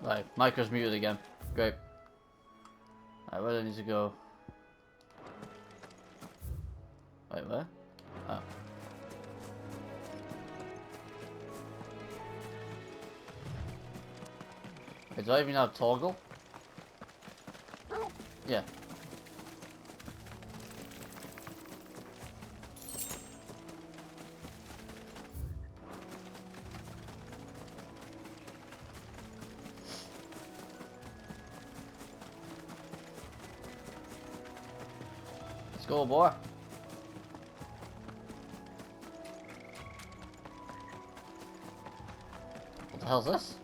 Right, micro's muted again. Great. Alright, where do I need to go? Wait, where? Oh. Wait, do I even have toggle? Yeah. Let's go, boy. What the hell's this?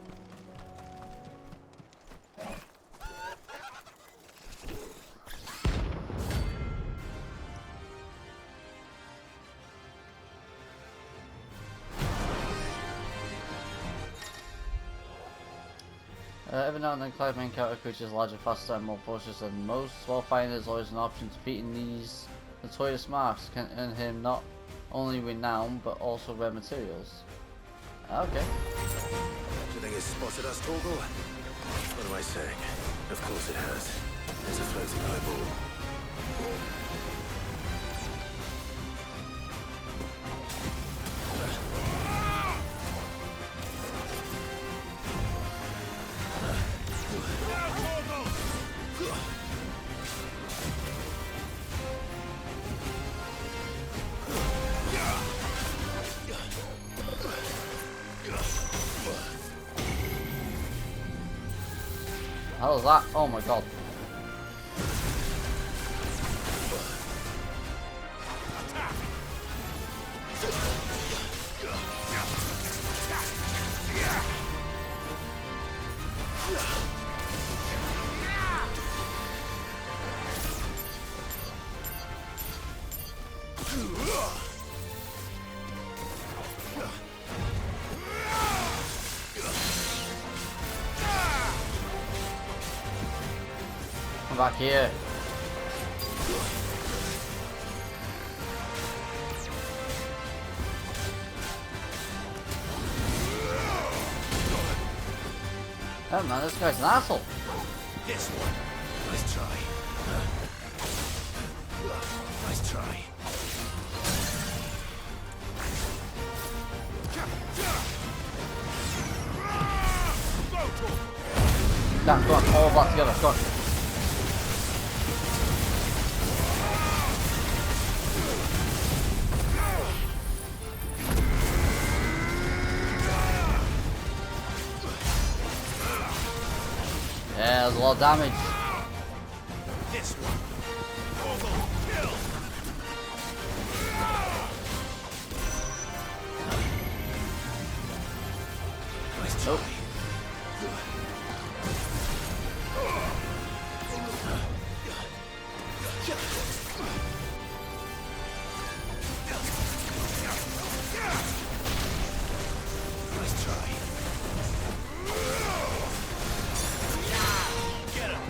Every now and then, Clive may encounter creatures larger, faster, and more ferocious than most. While fighting, there's always an option. Defeating these notorious marks can earn him not only renown, but also rare materials. Okay. Do you think it's spotted us, Torgal? What am I saying? Of course it has. There's a floating eyeball. How is that? Oh my god. Come back here. Oh man, this guy's an asshole. This one. Nice try. Nice try. Damn, go on, all of that together, go on. Yeah, there's a lot of damage. This one. Kill. Nice try. Nope. Nice try. Get him.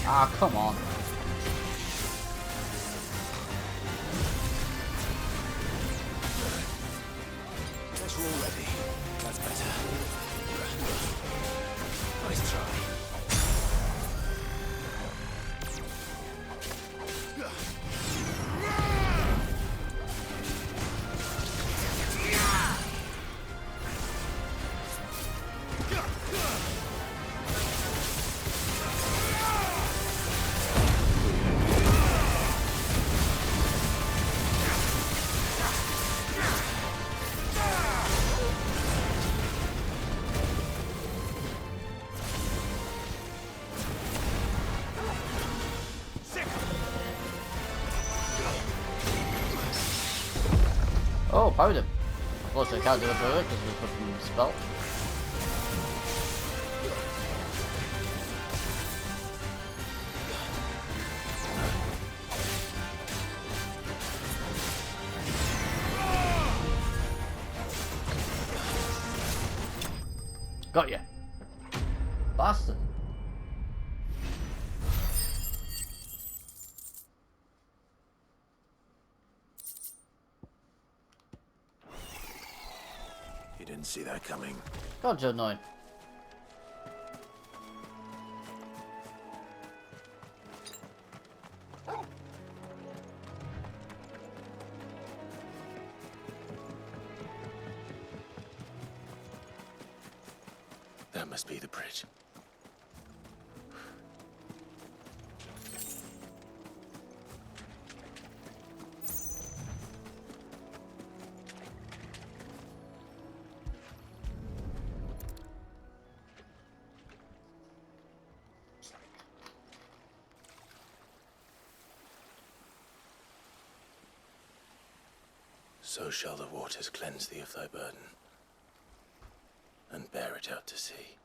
Ah, come on. Guess we're all ready. That's better. Nice try. Oh, powered him. Of course I can't do it for her because we put him in spell. Got ya. Bastard. Didn't see that coming. God, you're annoying. That must be the bridge. So shall the waters cleanse thee of thy burden, and bear it out to sea.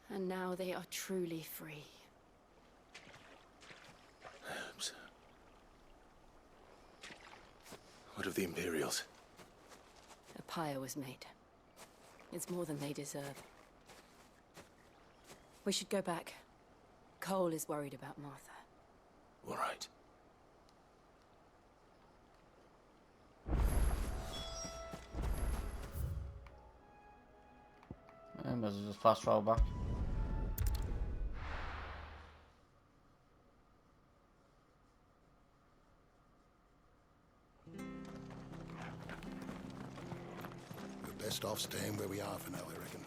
And now they are truly free. I hope so. What of the Imperials? A pyre was made. It's more than they deserve. We should go back. Cole is worried about Martha. All right. And let's just fast travel back. We're best off staying where we are for now, I reckon.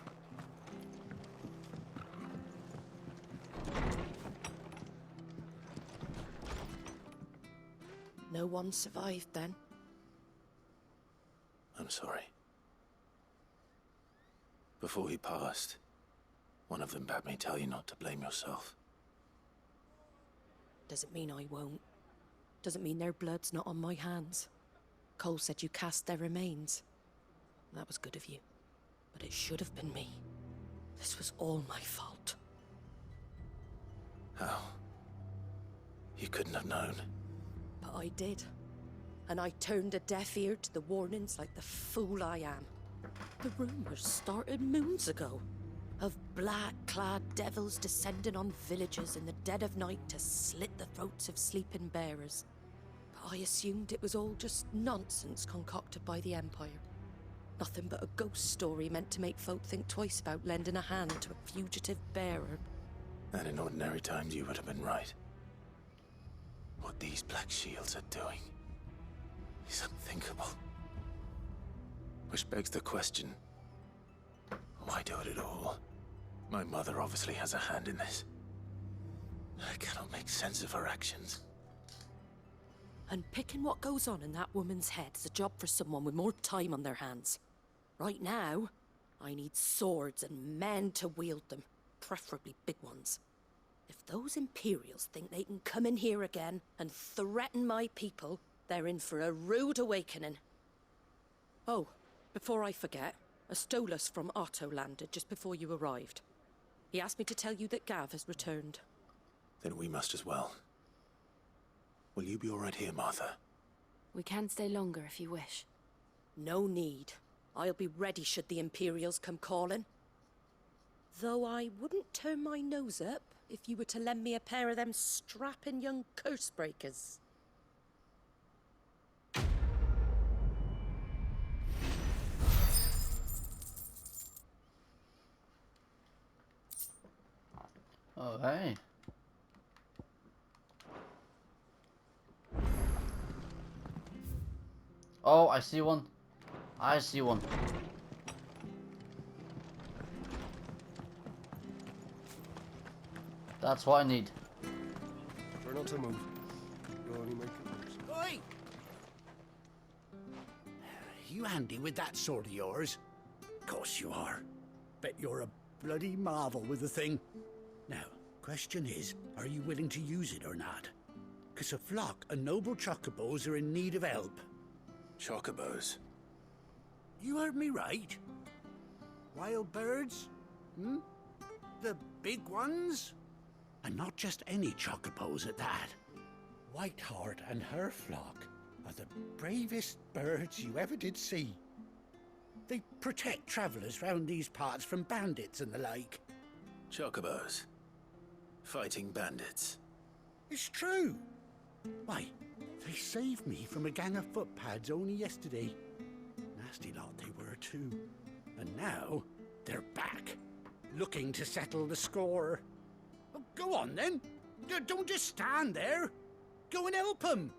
No one survived then? I'm sorry. Before he passed, one of them bade me tell you not to blame yourself. Doesn't mean I won't. Doesn't mean their blood's not on my hands. Cole said you cast their remains. That was good of you. But it should have been me. This was all my fault. How? You couldn't have known. But I did. And I turned a deaf ear to the warnings like the fool I am. The rumors started moons ago. Of black-clad devils descending on villages in the dead of night to slit the throats of sleeping bearers. But I assumed it was all just nonsense concocted by the Empire. Nothing but a ghost story meant to make folk think twice about lending a hand to a fugitive bearer. And in ordinary times you would have been right. What these Black Shields are doing is unthinkable. Which begs the question, why do it at all? My mother obviously has a hand in this. I cannot make sense of her actions. And picking what goes on in that woman's head is a job for someone with more time on their hands. Right now, I need swords and men to wield them, preferably big ones. If those Imperials think they can come in here again and threaten my people, they're in for a rude awakening. Oh, before I forget, a Stolas from Otto landed just before you arrived. He asked me to tell you that Gav has returned. Then we must as well. Will you be all right here, Martha? We can stay longer if you wish. No need. I'll be ready should the Imperials come calling. Though I wouldn't turn my nose up if you were to lend me a pair of them strapping young curse breakers. Oh, hey. Oh, I see one. I see one. That's what I need. Try not to move. You'll only make it worse. Oi! You handy with that sword of yours? Course you are. Bet you're a bloody marvel with the thing. Now, question is, are you willing to use it or not? 'Cause a flock of noble chocobos are in need of help. Chocobos? You heard me right. Wild birds? Hmm? The big ones? And not just any chocobos at that. Whiteheart and her flock are the bravest birds you ever did see. They protect travellers round these parts from bandits and the like. Chocobos? Fighting bandits? It's true. Why, They saved me from a gang of footpads only yesterday. Nasty lot they were too. And now they're back, looking to settle the score. Well, go on then. Don't just stand there. Go and help them.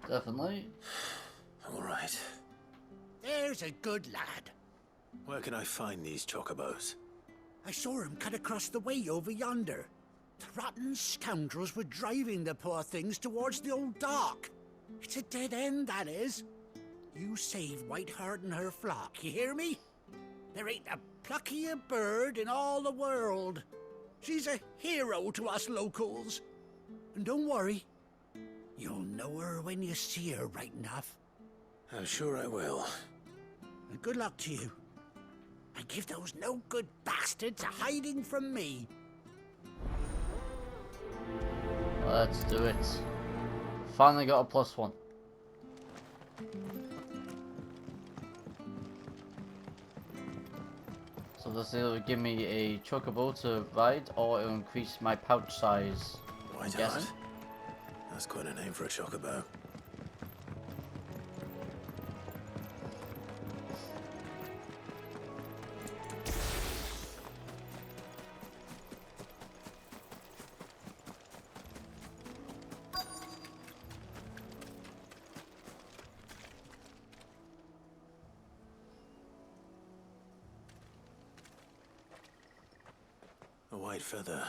Definitely. All right. There's a good lad. Where can I find these chocobos? I saw him cut across the way over yonder. The rotten scoundrels were driving the poor things towards the old dock. It's a dead end, that is. You save Whiteheart and her flock, you hear me? There ain't a pluckier bird in all the world. She's a hero to us locals. And don't worry, you'll know her when you see her right enough. I'm sure I will. And good luck to you. And give those no-good bastards a hiding from me. Let's do it. Finally got a +1. So this will give me a chocobo to ride, or it'll increase my pouch size. I'm guessing. Whiteheart? That's quite a name for a chocobo. A white feather.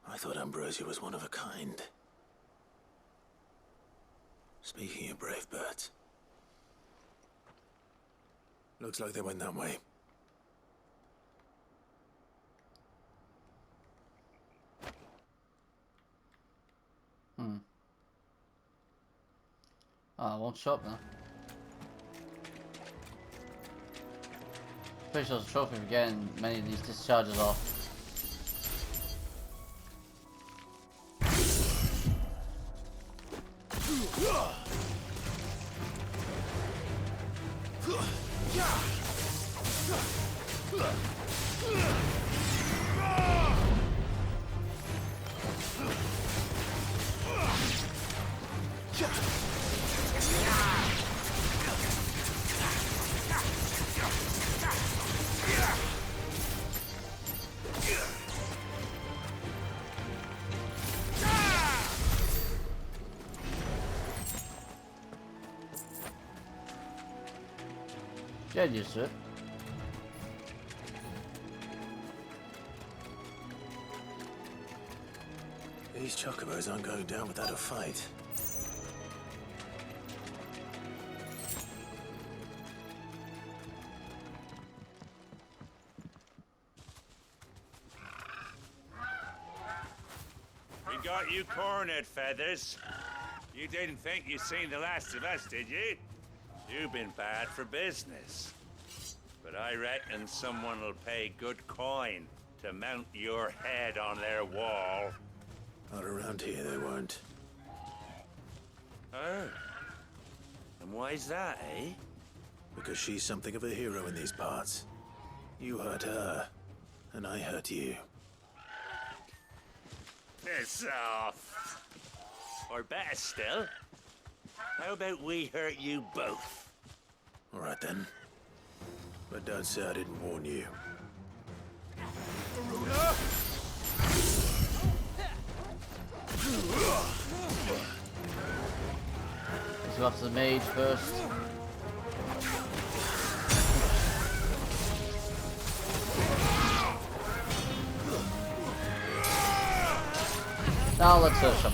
I thought Ambrosia was one of a kind. Speaking of brave birds. Looks like they went that way. I won't shop now. Pretty sure it's a trophy for getting many of these discharges off. Get used to it. These chocobos aren't going down without a fight. We got you cornered, Feathers. You didn't think you'd seen the last of us, did you? You've been bad for business. But I reckon someone will pay good coin to mount your head on their wall. Not around here, they won't. Oh. And why's that, eh? Because she's something of a hero in these parts. You hurt her, and I hurt you. Piss off. Or better still, how about we hurt you both? All right then. But don't say I didn't warn you. Let's go after the mage first. Now let's search him.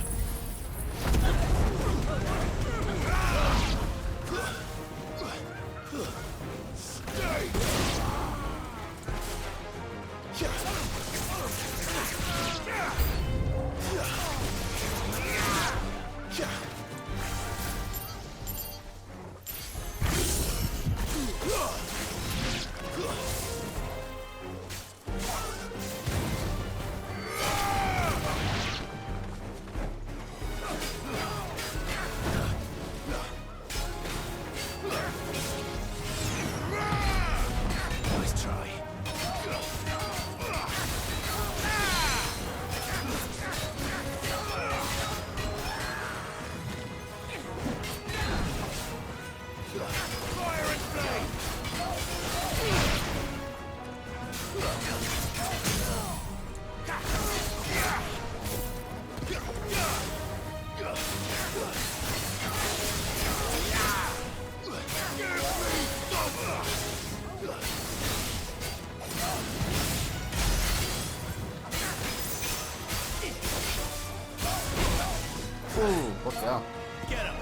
Ooh, look out. Get him.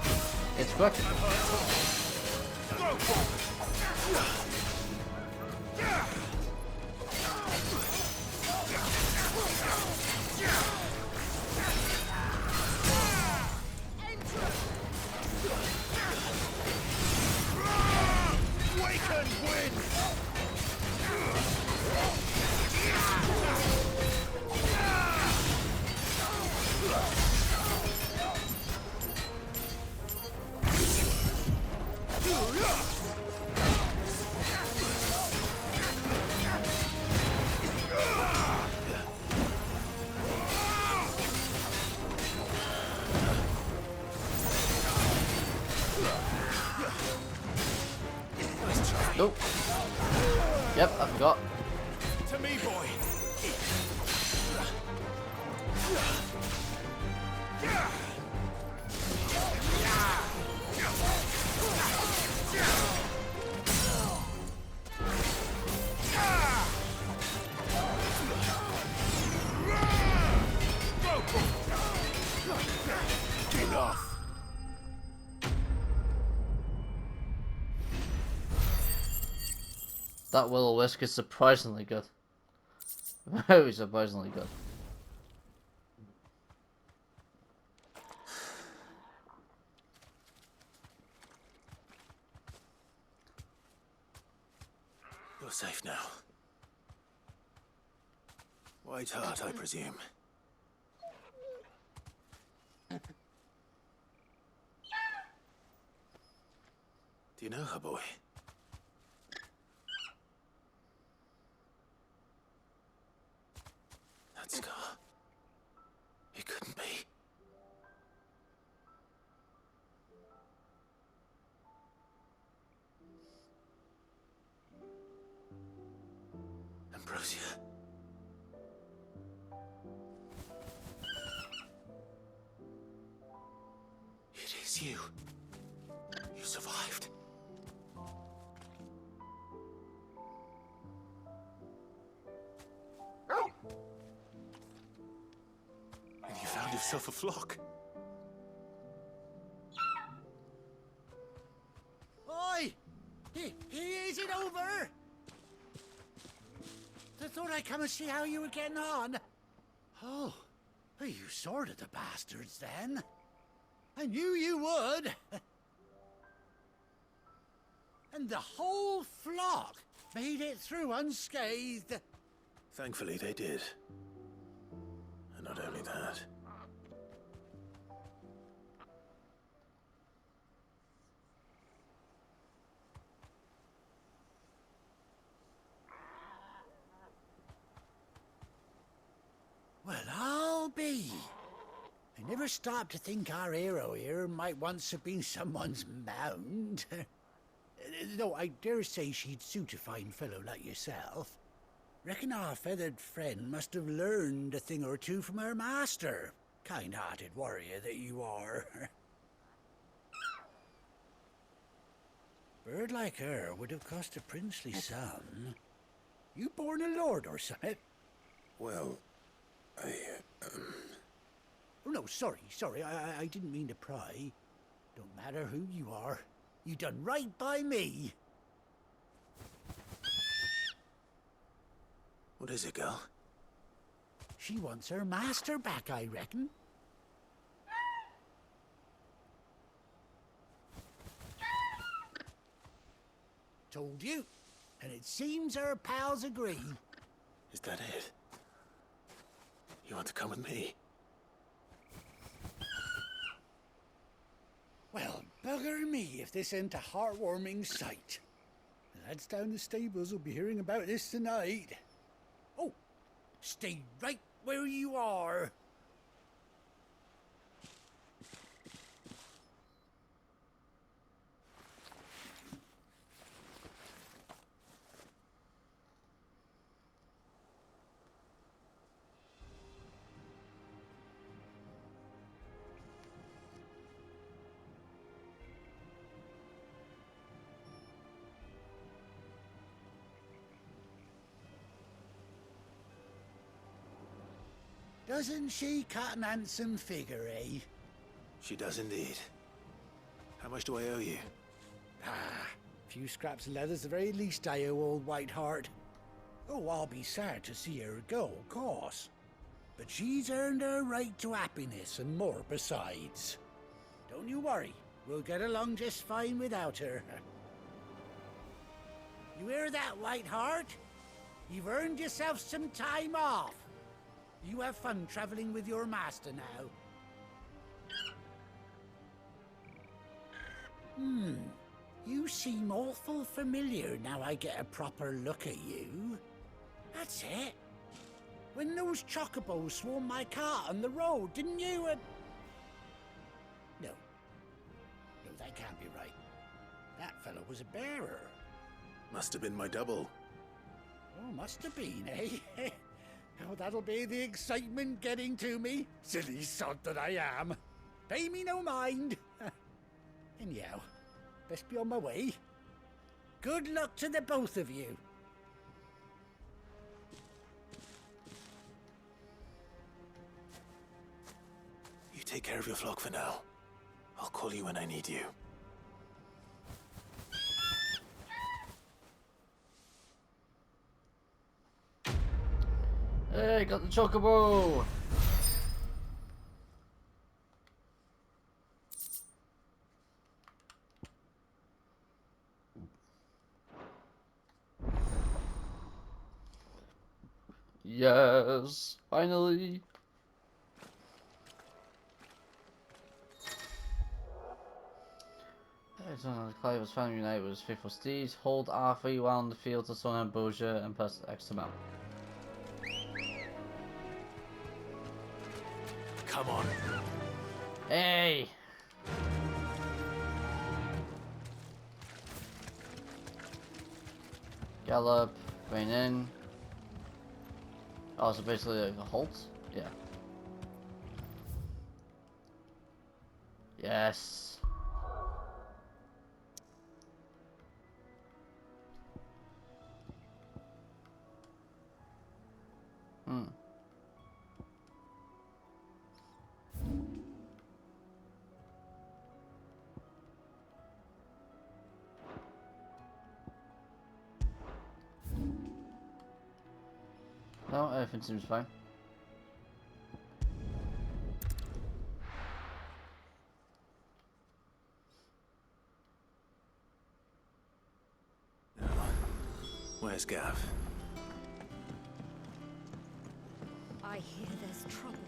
It's quick. Waken wind! Nope. Yep, I forgot. To me, boy! Enough! That will-o-wisp is surprisingly good. Very surprisingly good. You're safe now. White Hart, I presume. Do you know her, boy? That scar. It couldn't be. Ambrosia. It is you. You survived. And you found yourself a flock. Oi! Is it over? I thought I'd come and see how you were getting on. Oh, you sorted the bastards then. I knew you would. And the whole flock made it through unscathed. Thankfully, they did. And not only that. Well, I'll be. I never stopped to think our hero here might once have been someone's mount. Though I dare say she'd suit a fine fellow like yourself. Reckon our feathered friend must have learned a thing or two from her master. Kind-hearted warrior that you are. Bird like her would have cost a princely sum. You born a lord or something? Well, Oh, no, sorry. I didn't mean to pry. Don't matter who you are. You done right by me. what is it, girl? She wants her master back, I reckon. Told you. And it seems her pals agree. Is that it? You want to come with me? Well, bugger me if this ain't a heartwarming sight. The lads down the stables will be hearing about this tonight. Oh, stay right where you are. Doesn't she cut an handsome figure, eh? She does indeed. How much do I owe you? Ah, few scraps of leather's the very least I owe old Whiteheart. Oh, I'll be sad to see her go, of course. But she's earned her right to happiness and more besides. Don't you worry, we'll get along just fine without her. You hear that, Whiteheart? You've earned yourself some time off. You have fun traveling with your master now. You seem awful familiar now I get a proper look at you. That's it. When those chocobos swarmed my cart on the road, didn't you? No. No, that can't be right. That fellow was a bearer. Must have been my double. Oh, must have been, eh? Oh, that'll be the excitement getting to me. Silly sod that I am. Pay me no mind. Anyhow, best be on my way. Good luck to the both of you. You take care of your flock for now. I'll call you when I need you. Hey, got the chocobo! Yes, finally. Clive was finally united with his faithful steeds. Hold R3 while in the field to summon ambrosia and press X amount. Come on. Hey! Gallop, rein in. Oh, so basically like a halt? Yeah. Yes. No, everything seems fine. Now, where's Gav? I hear there's trouble.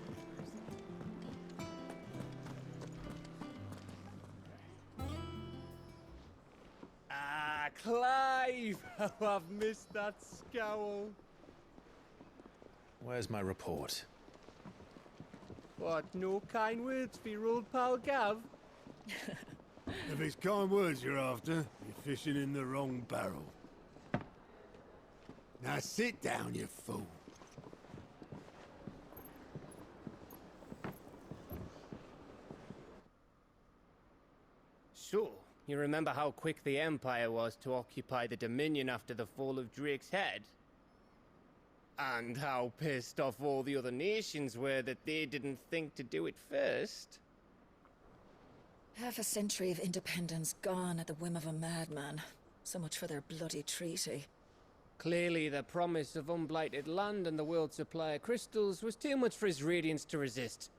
Ah, Clive! Oh, I've missed that scowl. Where's my report? What, no kind words for your old pal Gav? If it's kind words you're after, you're fishing in the wrong barrel. Now sit down, you fool. So, you remember how quick the Empire was to occupy the Dominion after the fall of Drake's head? And how pissed off all the other nations were that they didn't think to do it first? Half a century of independence gone at the whim of a madman. So much for their bloody treaty. Clearly, the promise of unblighted land and the world's supply of crystals was too much for his radiance to resist.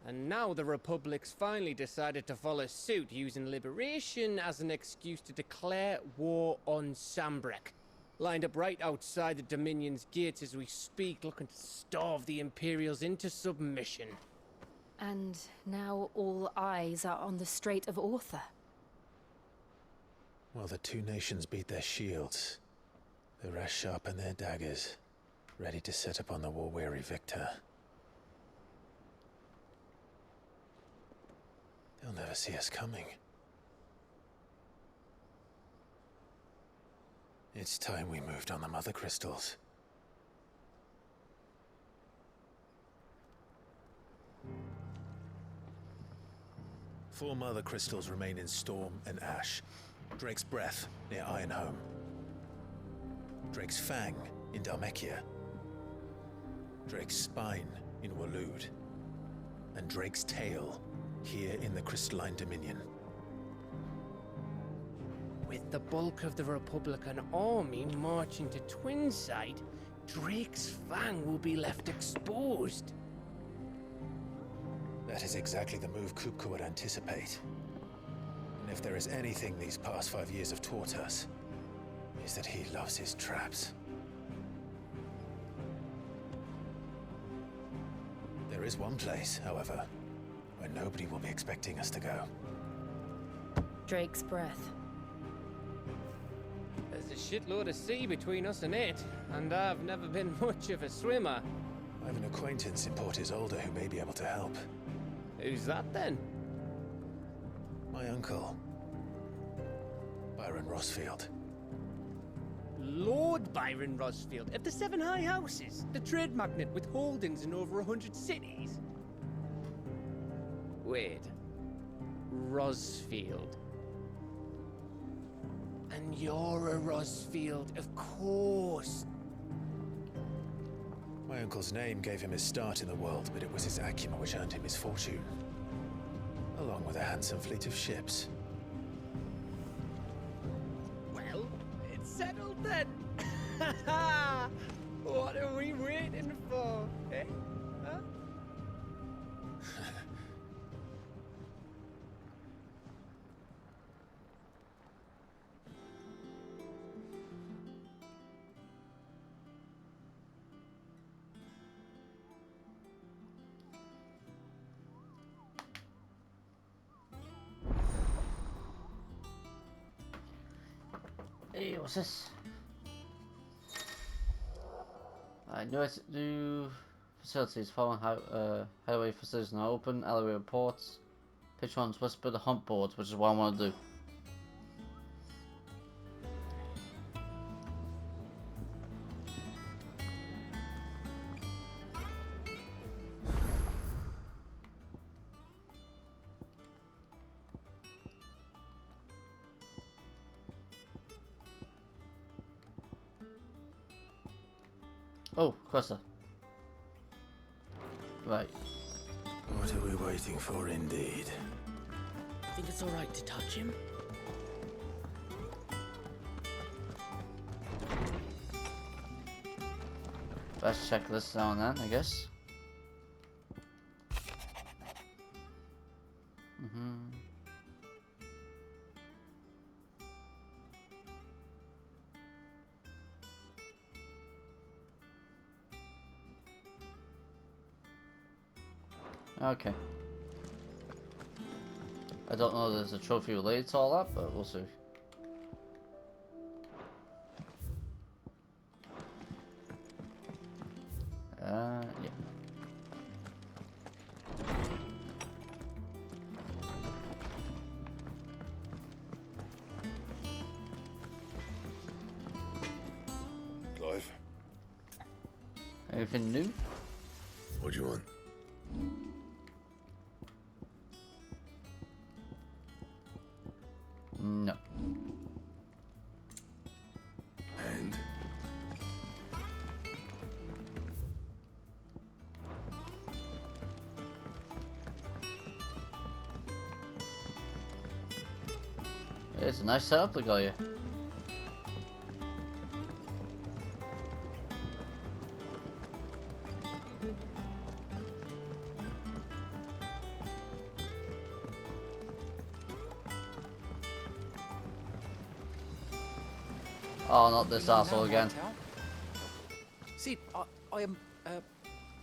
And now the Republic's finally decided to follow suit, using liberation as an excuse to declare war on Sambrek. Lined up right outside the Dominion's gates as we speak, looking to starve the Imperials into submission. And now all eyes are on the Strait of Author. Well, the two nations beat their shields. The rest sharpen their daggers, ready to set upon the war-weary victor. They'll never see us coming. It's time we moved on the Mother Crystals. Four Mother Crystals remain in Storm and Ash. Drake's Breath near Ironhome. Drake's Fang in Dhalmekia. Drake's Spine in Waloed. and Drake's tail here in the Crystalline Dominion. With the bulk of the Republican army marching to Twinside, Drake's Fang will be left exposed. That is exactly the move Kupka would anticipate. And if there is anything these past 5 years have taught us, is that he loves his traps. There is one place, however, where nobody will be expecting us to go. Drake's breath. There's a shitload of sea between us and it, and I've never been much of a swimmer. I have an acquaintance in Port Isolde who may be able to help. Who's that then? My uncle, Byron Rosfield. Lord Byron Rosfield of the Seven High Houses, the trade magnate with holdings in over 100 cities. Wait, Rosfield. And you're a Rosfield, of course. My uncle's name gave him his start in the world, but it was his acumen which earned him his fortune, along with a handsome fleet of ships. Well, it's settled then. What are we waiting for, eh? Huh? Hey, what's this? New facilities. Following highway facilities now open. Alleyway reports. Pitch one's whisper the hunt boards, which is what I want to do. Oh, Cressa. Right. What are we waiting for, indeed? Think it's all right to touch him? Let's check this down then, I guess. Okay. I don't know if there's a trophy related to all that, but we'll see. Yeah. Clive, Anything new? what do you want? No. And? It's a nice setup they got you. Oh, not this asshole again. See, I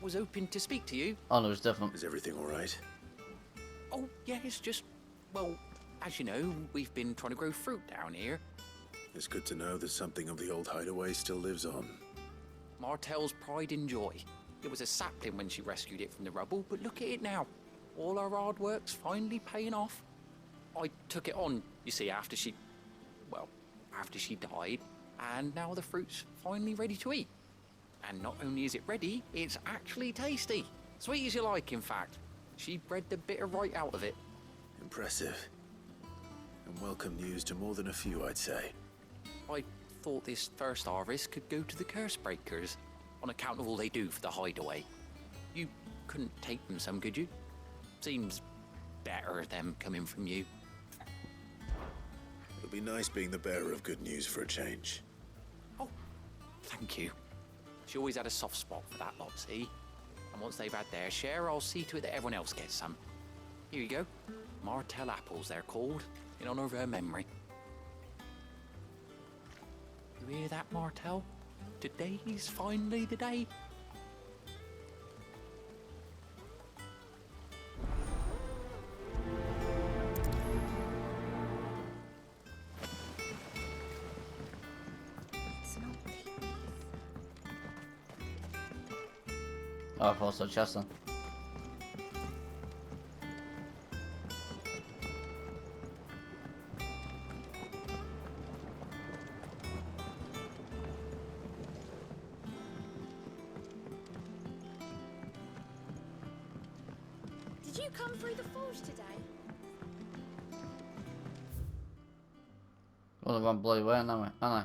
was hoping to speak to you. Oh no, it's different. Is everything all right? Oh, yeah, it's just, well, as you know, we've been trying to grow fruit down here. It's good to know that something of the old hideaway still lives on. Martell's pride and joy. It was a sapling when she rescued it from the rubble, but look at it now. All our hard work's finally paying off. I took it on, you see, after she died, and now the fruit's finally ready to eat. And not only is it ready, it's actually tasty. Sweet as you like, in fact. She bred the bitter right out of it. Impressive. And welcome news to more than a few, I'd say. I thought this first harvest could go to the curse breakers, on account of all they do for the hideaway. You couldn't take them some, could you? Seems better them coming from you. It'll be nice being the bearer of good news for a change. Oh, thank you. She always had a soft spot for that lot, see? And once they've had their share, I'll see to it that everyone else gets some. Here you go. Martell apples, they're called, in honor of her memory. You hear that, Martell? Today's finally the day. Oh, I thought so, Chester. Did you come through the forge today? Well, I've gone bloody way, haven't I?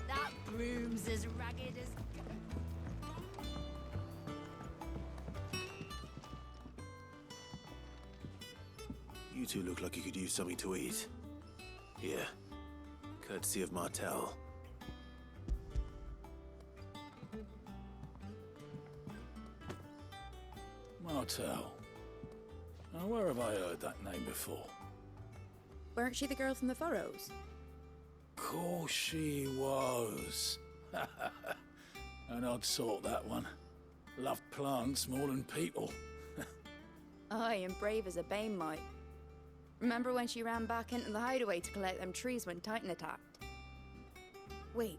That broom's as ragged as... You two look like you could use something to eat. Here. Courtesy of Martell. Martell. Now, where have I heard that name before? Weren't she the girl from the Furrows? Course she was. An odd sort, that one. Loved plants more than people. Aye, and brave as a bane might. Remember when she ran back into the hideaway to collect them trees when Titan attacked? Wait,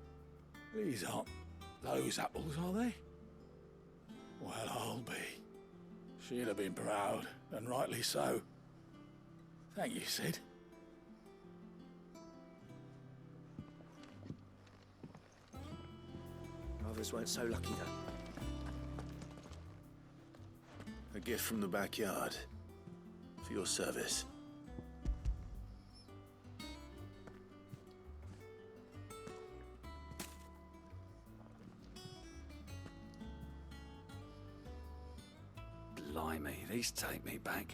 These aren't those apples, are they? Well, I'll be. She'd have been proud, and rightly so. Thank you, Sid. Others weren't so lucky, though. A gift from the backyard. For your service. Blimey, these take me back.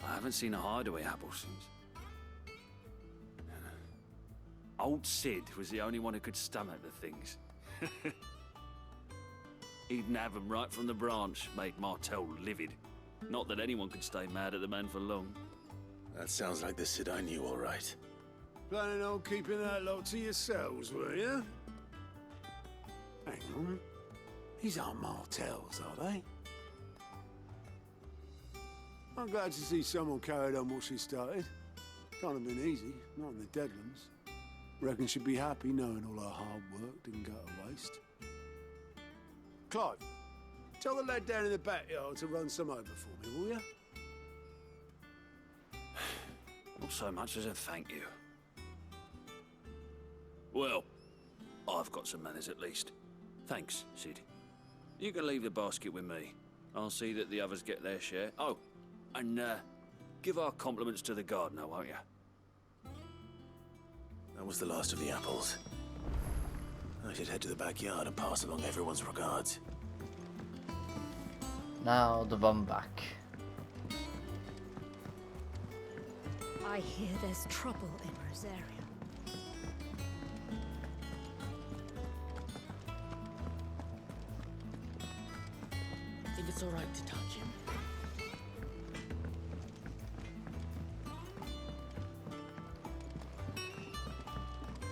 I haven't seen a hideaway apple since. Old Sid was the only one who could stomach the things. He'd nab 'em right from the branch, made Martell livid. Not that anyone could stay mad at the man for long. That sounds like the Sid I knew, all right. Planning on keeping that lot to yourselves, were you? Hang on. These aren't Martells, are they? I'm glad to see someone carried on what she started. Can't have been easy, not in the Deadlands. Reckon she'd be happy knowing all her hard work didn't go to waste. Clive, tell the lad down in the backyard to run some over for me, will you? Not so much as a thank you. Well, I've got some manners at least. Thanks, Sid. You can leave the basket with me. I'll see that the others get their share. Oh, and give our compliments to the gardener, won't you? That was the last of the apples. I should head to the backyard and pass along everyone's regards. Now the bum back. I hear there's trouble in Rosaria. I think it's all right to touch him.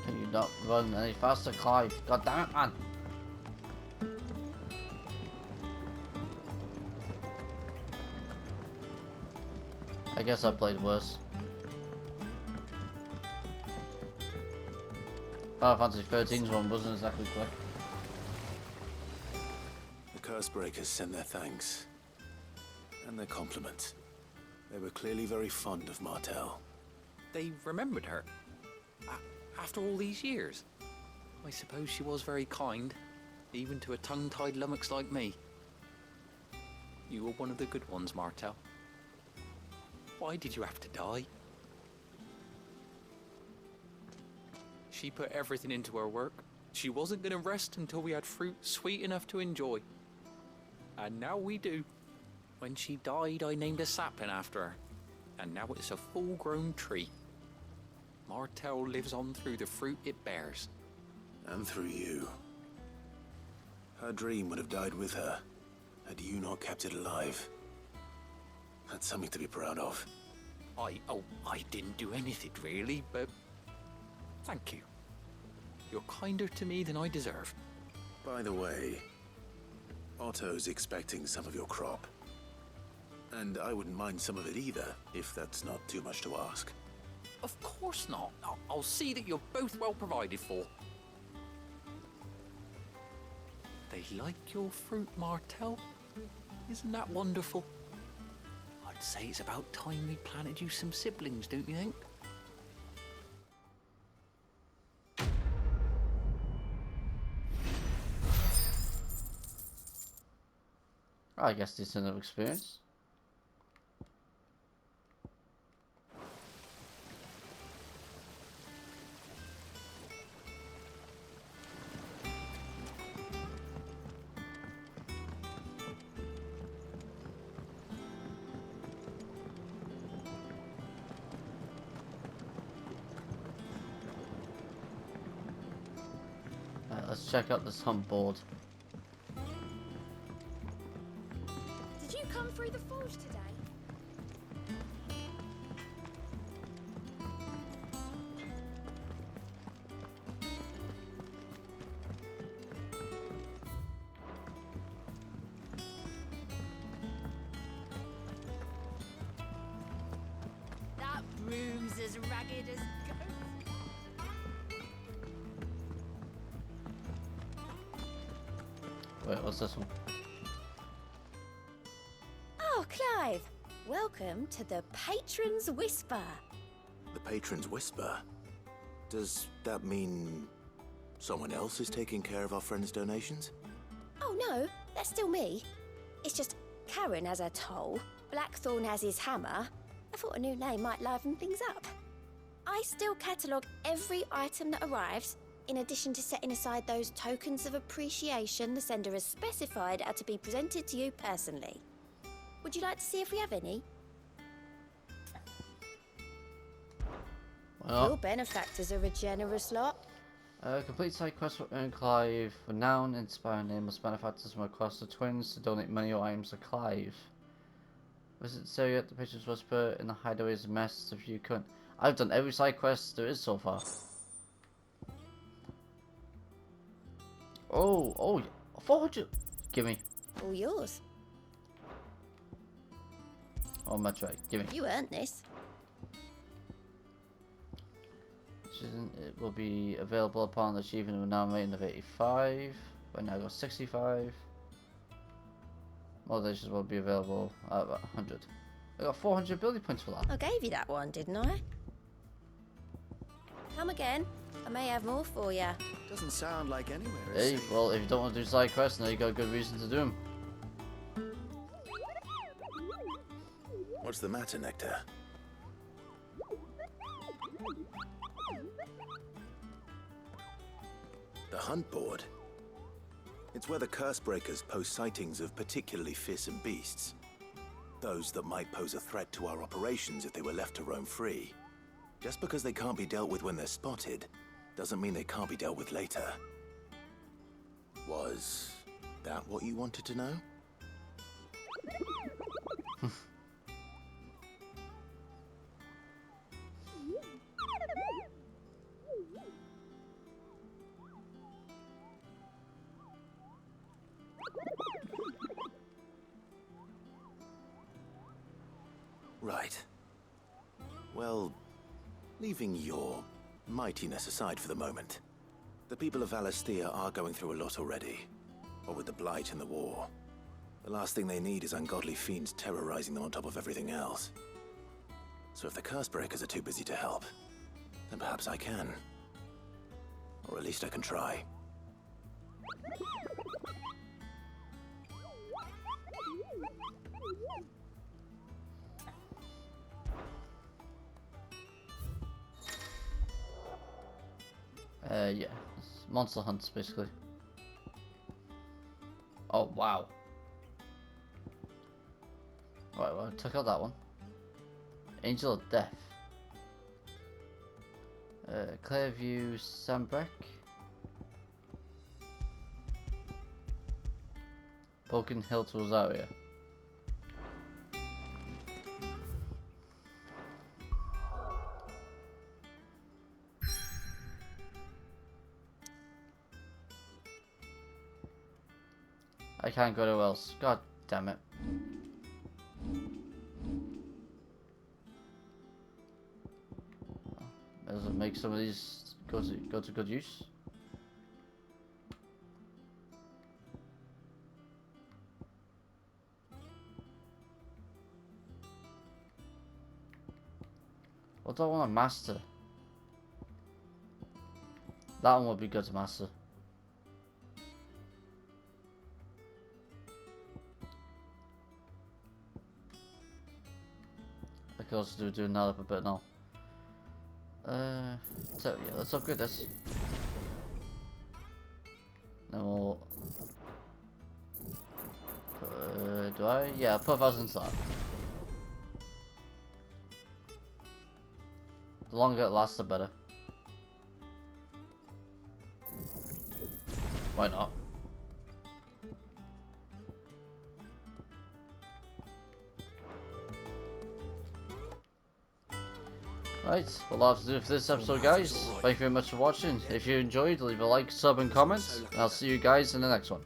Can you not run any faster, Clive? God damn it, man! I guess I played worse. Final Fantasy XIII's one wasn't exactly quick. The Cursebreakers sent their thanks. And their compliments. They were clearly very fond of Martell. They remembered her. After all these years? I suppose she was very kind, even to a tongue-tied lummox like me. You were one of the good ones, Martel. Why did you have to die? She put everything into her work. She wasn't going to rest until we had fruit sweet enough to enjoy. And now we do. When she died, I named a sapling after her. And now it's a full-grown tree. Martel lives on through the fruit it bears. And through you. Her dream would have died with her, had you not kept it alive. That's something to be proud of. I didn't do anything really, but thank you. You're kinder to me than I deserve. By the way, Otto's expecting some of your crop. And I wouldn't mind some of it either, if that's not too much to ask. Of course not. I'll see that you're both well provided for. They like your fruit, Martel. Isn't that wonderful? I'd say it's about time we planted you some siblings, don't you think? I guess this is another experience. Right, let's check out this hunt board. Did you come through the forge today? That broom's as ragged as ghosts. Wait, what's this one? Oh, Clive. Welcome to the Patron's Whisper. The Patron's Whisper? Does that mean someone else is taking care of our friend's donations? Oh, no, that's still me. It's just Karen has her toll, Blackthorn has his hammer. I thought a new name might liven things up. I still catalogue every item that arrives, in addition to setting aside those tokens of appreciation the sender has specified are to be presented to you personally. Would you like to see if we have any? Well, Your benefactors are a generous lot. complete side quest for earn Clive. Renowned, inspiring nameless benefactors from across the Twins to donate money or items to Clive. Visit Syria at the Patron's Whisper in the hideaway's mess if you could. I've done every side quest there is so far. Oh, 400. Give me. All yours. Oh, that's right. Give me. You earned this. It will be available upon achieving a renown rating of 85. Right now I got 65. Motivations will be available at 100. I got 400 ability points for that. I gave you that one, didn't I? Come again. I may have more for you. Doesn't sound like anywhere. Hey, well, if you don't want to do side quests, now you got a good reason to do them. What's the matter, Nectar? The hunt board? It's where the curse breakers post sightings of particularly fearsome beasts. Those that might pose a threat to our operations if they were left to roam free. Just because they can't be dealt with when they're spotted, doesn't mean they can't be dealt with later. Was that what you wanted to know? Right. Well, leaving your mightiness aside for the moment, the people of Valisthea are going through a lot already. What with the Blight and the war. The last thing they need is ungodly fiends terrorizing them on top of everything else. So if the Cursebreakers are too busy to help, then perhaps I can. Or at least I can try. Yeah. It's monster hunts, basically. Oh, wow. Right, well, I took out that one. Angel of Death. Clearview, Sambrek. Broken Hill to Rosaria. I can't go anywhere else. God damn it. Does it make some of these go to good use? What do I want to master? That one would be good to master. I could also do another up a bit now. So yeah, let's upgrade this. Then we'll do I? Yeah, put 1,000 inside. The longer it lasts, the better. Why not? Right, well that'll have to do it for this episode, guys. Thank you very much for watching. If you enjoyed, leave a like, sub and comment, and I'll see you guys in the next one.